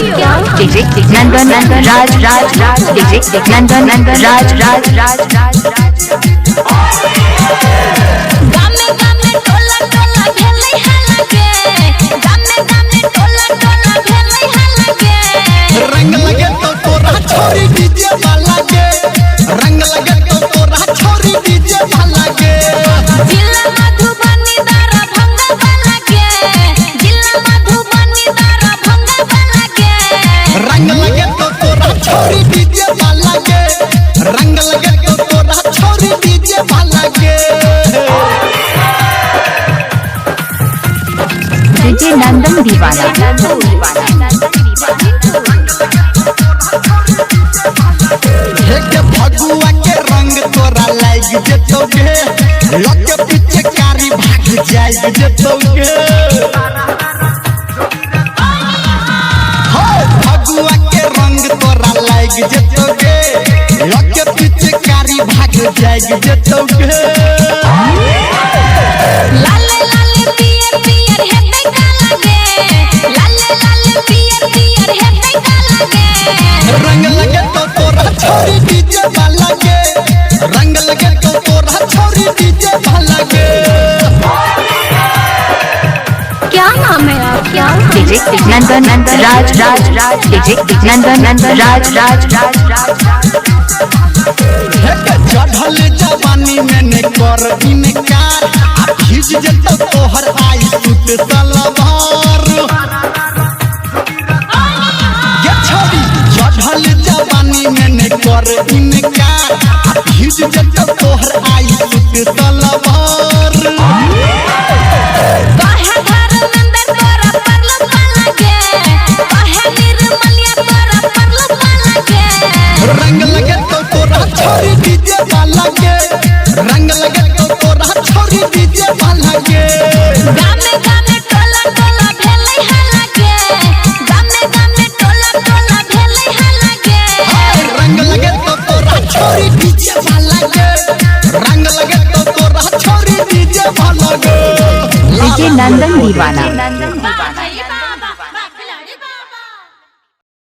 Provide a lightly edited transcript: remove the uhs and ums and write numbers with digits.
DJ नंदन राज DJ नंदन राज रंग लगे तो तोरा छोरी डीजे वाला के रंग लगे तो तोरा छोरी डीजे वाला के जिला मधुबनी दारा भंगा वाला के जिला मधुबनी दारा भंगा वाला के रंग लगे तो तोरा छोरी डीजे वाला के रंग लगे तो तोरा छोरी डीजे वाला के डीजे नंदन दीवाना भगुआ के रंग तोरा लाग जेतोगे लगे पीछे कारी भाग जाग जेतोगे भगुआ के रंग तोरा लाग जेतोगे लगे पीछे कारी भाग जाग जेतोगे लाले लाले पियर पियर हेते काला गे लाले लाले पियर पियर हेते काला गे रंग लगे तो तोरा छोरी डीजे वाला के रंग लगे तो तोरा छोरी डीजे वाला के क्या नाम है आपका डीजे नंदन राज डीजे नंदन राज चढ़ल जवानी में ने कर इनकार खींच जतो तोहर आई सूट सलवार ये छोरी चढ़ल जवानी में ने कर इनकार खींच जतो तोहर आई सूट सलवार काहे घर अंदर तोरा परलो वाला के काहे निर्मलिया तोरा परलो वाला के रंग लगे तो तोरा छोरी डीजे वाला के रंग लगे तो तोरा छोरी डीजे वाला के गामे गामे टोला टोला भेलै हला के गामे गामे टोला टोला भेलै हला के रंग लगे तो तोरा छोरी डीजे वाला के रंग लगे तो तोरा छोरी डीजे वाला के डीजे नंदन दीवाना